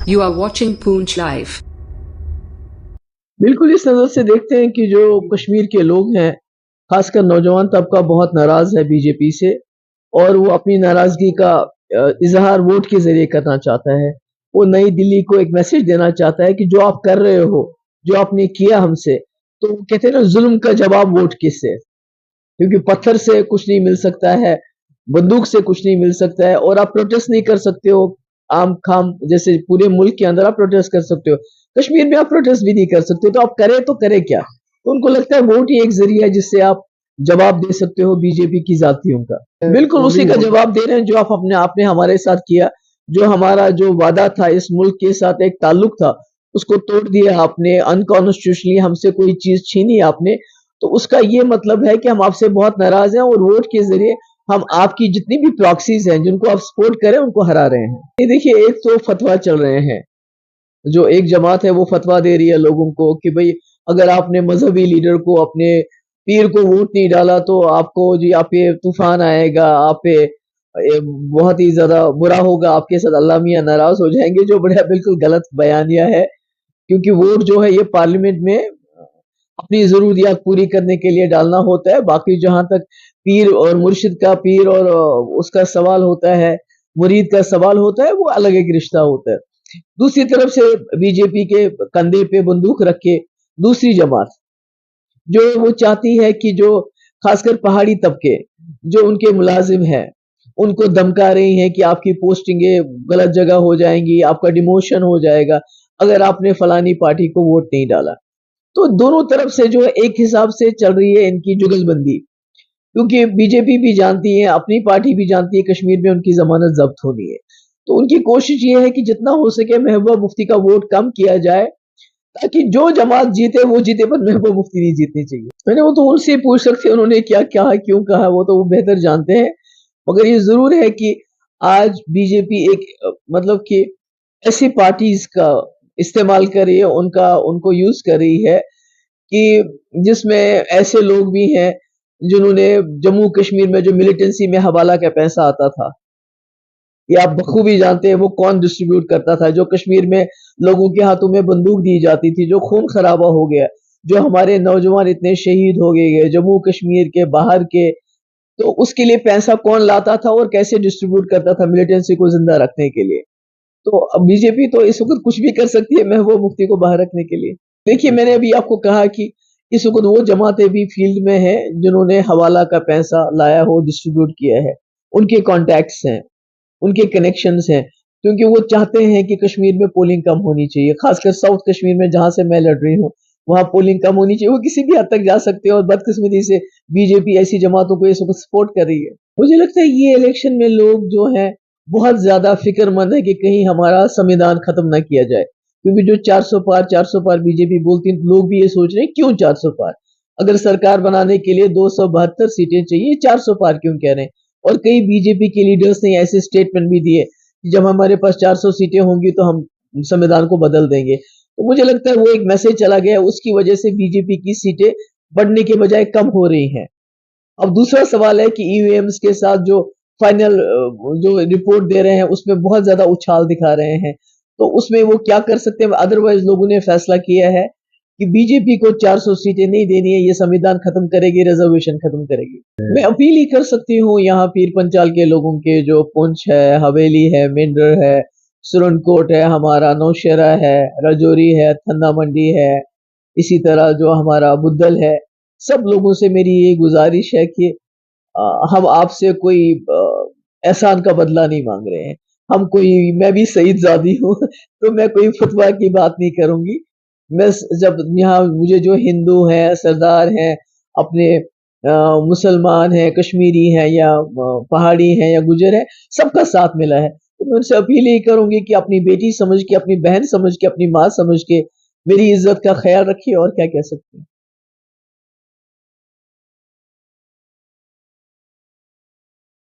You are watching Poonch Live. बिल्कुल इस नज़र से देखते हैं कि जो कश्मीर के लोग हैं, खासकर नौजवान तबका बहुत नाराज़ है बीजेपी से और वो अपनी नाराज़गी का इज़हार वोट के ज़रिए करना चाहता है। वो नई दिल्ली को एक मैसेज देना चाहता है कि जो आप कर रहे हो, जो आपने किया हमसे, तो वो कहते हैं ना ज़ुल्म का जवाब वोट किससे? क्योंकि पत्थर से कुछ नहीं मिल सकता है, बंदूक से कुछ नहीं मिल सकता है और आप प्रोटेस्ट नहीं कर सकते हो आम-खाम जैसे पूरे मुल्क के अंदर आप प्रोटेस्ट कर सकते हो। कश्मीर में आप प्रोटेस्ट भी नहीं कर सकते, तो आप करें तो करें क्या? तो उनको लगता है वोट ही एक ज़रिया है जिससे आप जवाब दे सकते हो बीजेपी की ज़ातियों का। बिल्कुल उसी का जवाब दे रहे हैं जो आपने आपने हमारे साथ किया, जो हमारा जो वादा था इस मुल्क के साथ एक ताल्लुक था, उसको तोड़ दिया आपने, अनकॉन्स्टिट्यूशनली हमसे कोई चीज़ छीनी आपने, तो उसका ये मतलब है कि हम आपसे बहुत नाराज़ हैं और वोट के ज़रिए हम आपकी जितनी भी प्रॉक्सीज़ हैं, जिनको आप सपोर्ट करें, उनको हरा रहे हैं। ये देखिए एक तो फतवा चल रहे हैं, जो एक जमात है वो फतवा दे रही है लोगों को कि भई अगर आपने मज़हबी लीडर को अपने पीर को वोट नहीं डाला तो आपको जी आप पे तूफ़ान आएगा, आप पे बहुत ही ज़्यादा बुरा होगा, आपके साथ अल्लाह मियाँ नाराज़ हो जाएँगे, जो बड़ा बिल्कुल गलत बयानिया है। क्योंकि वोट जो है ये पार्लियामेंट में अपनी ज़रूरियात पूरी करने के लिए डालना होता है। बाकी जहाँ तक पीर और मुर्शिद का पीर और उसका सवाल होता है, मुरीद का सवाल होता है, वो अलग एक रिश्ता होता है। दूसरी तरफ से बीजेपी के कंधे पे बंदूक रख के दूसरी जमात, जो वो चाहती है कि जो खासकर पहाड़ी तबके, जो उनके मुलाजिम हैं, उनको धमका रही हैं कि आपकी पोस्टिंगें गलत जगह हो जाएँगी, आपका डिमोशन हो जाएगा, अगर आपने फलानी पार्टी को वोट नहीं डाला। तो दोनों तरफ से जो है एक हिसाब से चल रही है इनकी जुगलबंदी। क्योंकि बीजेपी भी जानती है, अपनी पार्टी भी जानती है कश्मीर में उनकी ज़मानत ज़ब्त होनी है। तो उनकी कोशिश ये है कि जितना हो सके महबूबा मुफ्ती का वोट कम किया जाए, ताकि जो जमात जीते वो जीते पर महबूबा मुफ्ती नहीं जीतनी चाहिए। मैंने वो तो उनसे पूछ सकते हैं उन्होंने क्या कहा, क्यों कहा, वो तो वो बेहतर जानते हैं। मगर ये ज़रूर है कि आज बीजेपी एक मतलब कि ऐसी पार्टीज़ का इस्तेमाल कर रही है, उनका उनको यूज़ कर रही है कि जिसमें ऐसे लोग भी हैं जिन्होंने जम्मू कश्मीर में जो मिलिटेंसी में हवाला का पैसा आता था, ये आप बखूबी जानते हैं वो कौन डिस्ट्रीब्यूट करता था, जो कश्मीर में लोगों के हाथों में बंदूक दी जाती थी, जो खून खराबा हो गया, जो हमारे नौजवान इतने शहीद हो गए जम्मू कश्मीर के बाहर के, तो उसके लिए पैसा कौन लाता था और कैसे डिस्ट्रीब्यूट करता था मिलिटेंसी को जिंदा रखने के लिए। तो अब बीजेपी तो इस वक़्त कुछ भी कर सकती है महबूबा मुफ्ती को बाहर रखने के लिए। देखिए मैंने अभी आपको कहा कि इस वक़्त वो जमातें भी फील्ड में हैं जिन्होंने हवाला का पैसा लाया हो, डिस्ट्रीब्यूट किया है। उनके कॉन्टैक्ट्स हैं, उनके कनेक्शंस हैं, क्योंकि वो चाहते हैं कि कश्मीर में पोलिंग कम होनी चाहिए, ख़ासकर साउथ कश्मीर में जहाँ से मैं लड़ रही हूँ, वहाँ पोलिंग कम होनी चाहिए। वो किसी भी हद तक जा सकते हैं और बदकिस्मती से बीजेपी ऐसी जमातों को इस वक़्त सपोर्ट कर रही है। मुझे लगता है ये इलेक्शन में लोग जो हैं बहुत ज़्यादा फ़िक्रमंद है कि कहीं हमारा संविधान ख़त्म ना किया जाए। क्योंकि जो 400 पार बीजेपी बोलती है, लोग भी ये सोच रहे हैं क्यों 400 पार? अगर सरकार बनाने के लिए 272 सीटें चाहिए, 400 पार क्यों कह रहे हैं? और कई बीजेपी के लीडर्स ने ऐसे स्टेटमेंट भी दिए, कि जब हमारे पास 400 सीटें होंगी तो हम संविधान को बदल देंगे। तो मुझे लगता है वो एक मैसेज चला गया है, उसकी वजह से बीजेपी की सीटें बढ़ने के बजाय कम हो रही हैं। अब दूसरा सवाल है कि ईवीएम्स के साथ जो फाइनल जो रिपोर्ट दे रहे हैं उसमें बहुत ज़्यादा उछाल दिखा रहे हैं। तो उसमें वो क्या कर सकते हैं? अदरवाइज़ लोगों ने फैसला किया है कि बीजेपी को 400 सीटें नहीं देनी है, ये संविधान खत्म करेगी, रिज़र्वेशन खत्म करेगी। मैं अपील ही कर सकती हूँ यहाँ पीर पंचाल के लोगों के, जो पुंछ है, हवेली है, मेंढर है, सुरनकोट है, हमारा नौशेरा है, राजौरी है, थन्ना मंडी है, इसी तरह जो हमारा बुद्धल है, सब लोगों से मेरी ये गुज़ारिश है कि हम आपसे कोई एहसान का बदला नहीं माँग रहे हैं। हम कोई मैं भी सईदज़ादी हूँ तो मैं कोई फ़तवा की बात नहीं करूँगी। मैं जब यहाँ मुझे जो हिंदू हैं, सरदार हैं, अपने मुसलमान हैं, कश्मीरी हैं या पहाड़ी हैं या गुज्जर हैं, सबका साथ मिला है। तो मैं उनसे अपील यही करूँगी कि अपनी बेटी समझ के, अपनी बहन समझ के, अपनी माँ समझ के मेरी इज़्ज़त का ख़्याल रखिए और क्या कह सकते हैं।